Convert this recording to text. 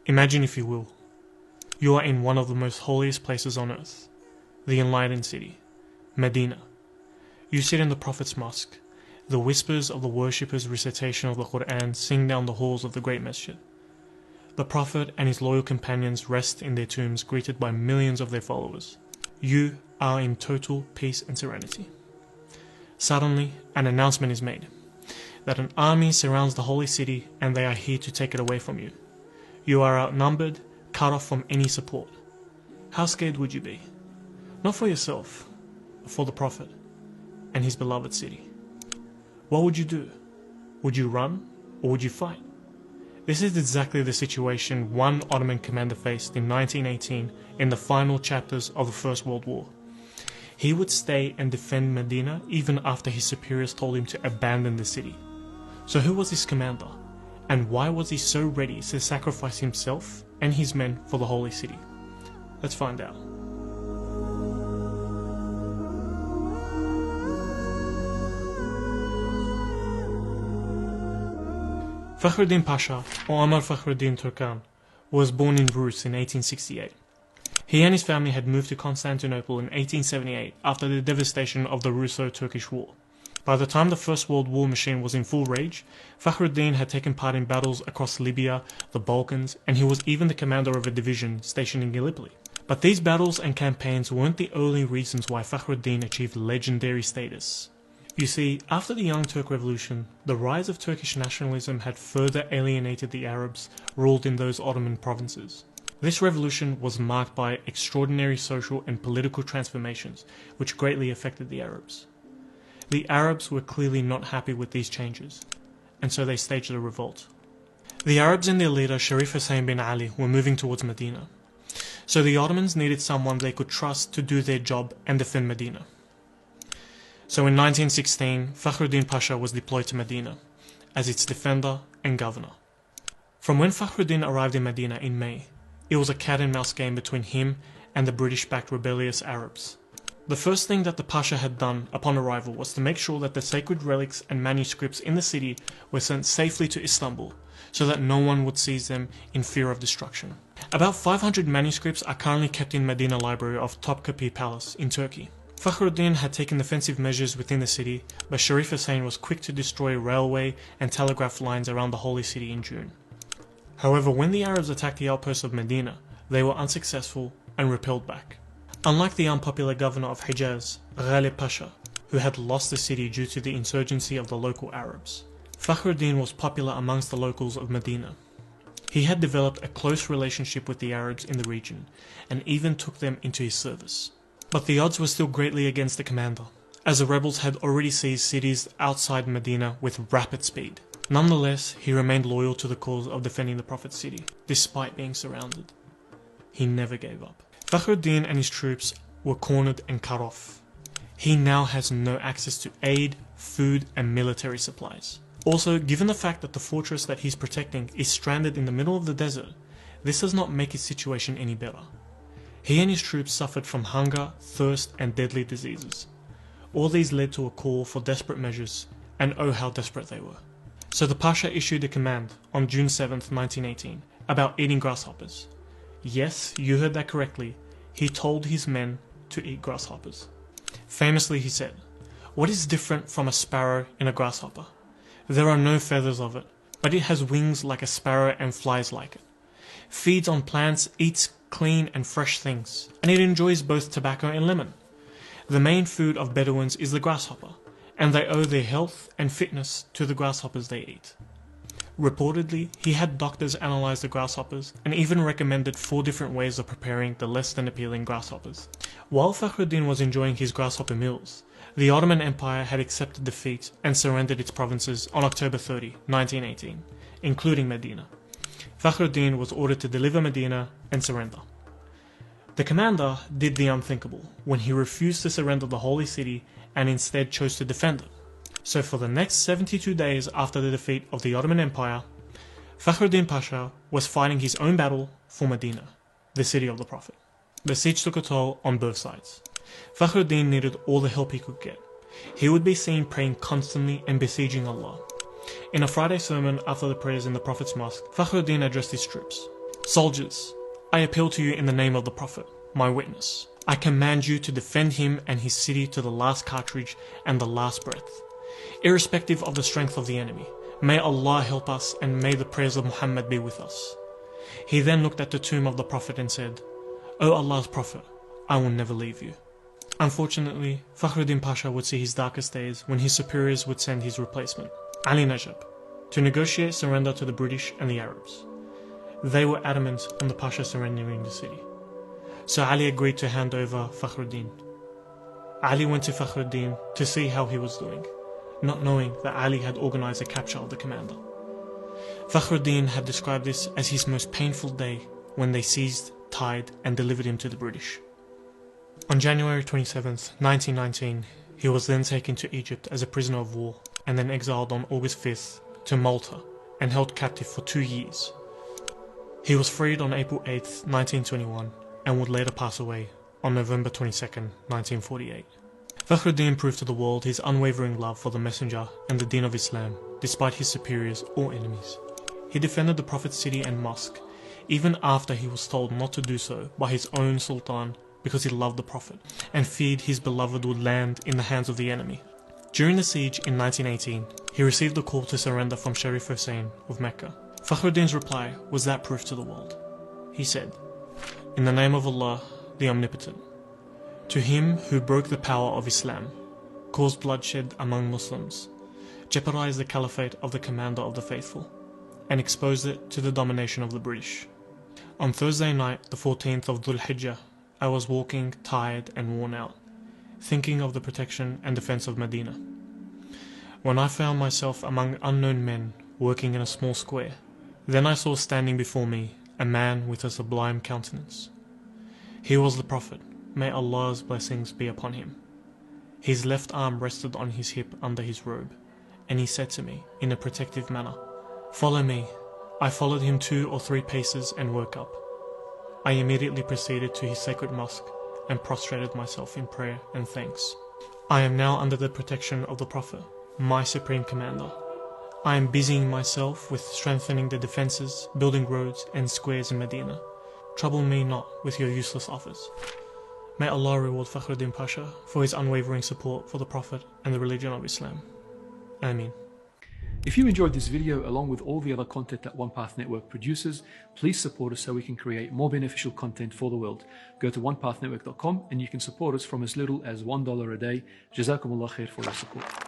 Imagine, if you will, you are in one of the most holiest places on earth, the enlightened city, Medina. You sit in the Prophet's mosque. The whispers of the worshippers' recitation of the Quran sing down the halls of the great masjid. The Prophet and his loyal companions rest in their tombs, greeted by millions of their followers. You are in total peace and serenity. Suddenly, an announcement is made that an army surrounds the holy city and they are here to take it away from you. You are outnumbered, cut off from any support. How scared would you be? Not for yourself, but for the Prophet and his beloved city. What would you do? Would you run or would you fight? This is exactly the situation one Ottoman commander faced in 1918 in the final chapters of the First World War. He would stay and defend Medina even after his superiors told him to abandon the city. So who was this commander? And why was he so ready to sacrifice himself and his men for the holy city? Let's find out. Fakhruddin Pasha, or Omar Fakhruddin Turkan, was born in Rus in 1868. He and his family had moved to Constantinople in 1878 after the devastation of the Russo-Turkish War. By the time the First World War machine was in full rage, Fakhruddin had taken part in battles across Libya, the Balkans, and he was even the commander of a division stationed in Gallipoli. But these battles and campaigns weren't the only reasons why Fakhruddin achieved legendary status. You see, after the Young Turk Revolution, the rise of Turkish nationalism had further alienated the Arabs ruled in those Ottoman provinces. This revolution was marked by extraordinary social and political transformations, which greatly affected the Arabs. The Arabs were clearly not happy with these changes, and so they staged a revolt. The Arabs and their leader Sharif Hussein bin Ali were moving towards Medina, so the Ottomans needed someone they could trust to do their job and defend Medina. So in 1916, Fakhruddin Pasha was deployed to Medina as its defender and governor. From when Fakhruddin arrived in Medina in May, it was a cat-and-mouse game between him and the British-backed rebellious Arabs. The first thing that the Pasha had done upon arrival was to make sure that the sacred relics and manuscripts in the city were sent safely to Istanbul, so that no one would seize them in fear of destruction. About 500 manuscripts are currently kept in Medina Library of Topkapi Palace in Turkey. Fakhruddin had taken defensive measures within the city, but Sharif Hussein was quick to destroy railway and telegraph lines around the holy city in June. However, when the Arabs attacked the outposts of Medina, they were unsuccessful and repelled back. Unlike the unpopular governor of Hijaz, Ghalib Pasha, who had lost the city due to the insurgency of the local Arabs, Fakhruddin was popular amongst the locals of Medina. He had developed a close relationship with the Arabs in the region, and even took them into his service. But the odds were still greatly against the commander, as the rebels had already seized cities outside Medina with rapid speed. Nonetheless, he remained loyal to the cause of defending the Prophet's city, despite being surrounded. He never gave up. Fakhruddin and his troops were cornered and cut off. He now has no access to aid, food, and military supplies. Also, given the fact that the fortress that he's protecting is stranded in the middle of the desert, this does not make his situation any better. He and his troops suffered from hunger, thirst, and deadly diseases. All these led to a call for desperate measures, and oh how desperate they were. So the Pasha issued a command on June 7th, 1918, about eating grasshoppers. Yes, you heard that correctly. He told his men to eat grasshoppers. Famously he said, "What is different from a sparrow in a grasshopper? There are no feathers of it, but it has wings like a sparrow and flies like it. Feeds on plants, eats clean and fresh things, and it enjoys both tobacco and lemon. The main food of Bedouins is the grasshopper, and they owe their health and fitness to the grasshoppers they eat." Reportedly, he had doctors analyze the grasshoppers and even recommended 4 different ways of preparing the less than appealing grasshoppers. While Fakhruddin was enjoying his grasshopper meals, the Ottoman Empire had accepted defeat and surrendered its provinces on October 30, 1918, including Medina. Fakhruddin was ordered to deliver Medina and surrender. The commander did the unthinkable when he refused to surrender the holy city and instead chose to defend it. So for the next 72 days after the defeat of the Ottoman Empire, Fakhruddin Pasha was fighting his own battle for Medina, the city of the Prophet. The siege took a toll on both sides. Fakhruddin needed all the help he could get. He would be seen praying constantly and besieging Allah. In a Friday sermon after the prayers in the Prophet's mosque, Fakhruddin addressed his troops. Soldiers, I appeal to you in the name of the Prophet, my witness. I command you to defend him and his city to the last cartridge and the last breath. Irrespective of the strength of the enemy, may Allah help us and may the prayers of Muhammad be with us. He then looked at the tomb of the Prophet and said, O Allah's Prophet, I will never leave you. Unfortunately, Fakhruddin Pasha would see his darkest days when his superiors would send his replacement, Ali Najib, to negotiate surrender to the British and the Arabs. They were adamant on the Pasha surrendering the city. So Ali agreed to hand over Fakhruddin. Ali went to Fakhruddin to see how he was doing, not knowing that Ali had organized the capture of the commander. Fakhruddin had described this as his most painful day when they seized, tied and delivered him to the British. On January 27, 1919, he was then taken to Egypt as a prisoner of war and then exiled on August 5th to Malta and held captive for 2 years. He was freed on April 8, 1921 and would later pass away on November 22, 1948. Fakhruddin proved to the world his unwavering love for the Messenger and the Deen of Islam, despite his superiors or enemies. He defended the Prophet's city and mosque, even after he was told not to do so by his own Sultan because he loved the Prophet and feared his beloved would land in the hands of the enemy. During the siege in 1918, he received a call to surrender from Sharif Hussein of Mecca. Fakhruddin's reply was that proof to the world. He said, In the name of Allah, the Omnipotent, to him who broke the power of Islam, caused bloodshed among Muslims, jeopardized the caliphate of the Commander of the Faithful, and exposed it to the domination of the British. On Thursday night, the 14th of Dhul Hijjah, I was walking, tired and worn out, thinking of the protection and defense of Medina, when I found myself among unknown men working in a small square. Then I saw standing before me a man with a sublime countenance. He was the Prophet, may Allah's blessings be upon him. His left arm rested on his hip under his robe, and he said to me in a protective manner, Follow me. I followed him 2 or 3 paces and woke up. I immediately proceeded to his sacred mosque and prostrated myself in prayer and thanks. I am now under the protection of the Prophet, my supreme commander. I am busying myself with strengthening the defences, building roads and squares in Medina. Trouble me not with your useless offers. May Allah reward Fakhruddin Pasha for his unwavering support for the Prophet and the religion of Islam. Ameen. If you enjoyed this video along with all the other content that OnePath Network produces, please support us so we can create more beneficial content for the world. Go to onepathnetwork.com and you can support us from as little as $1 a day. Jazakumullah khair for your support.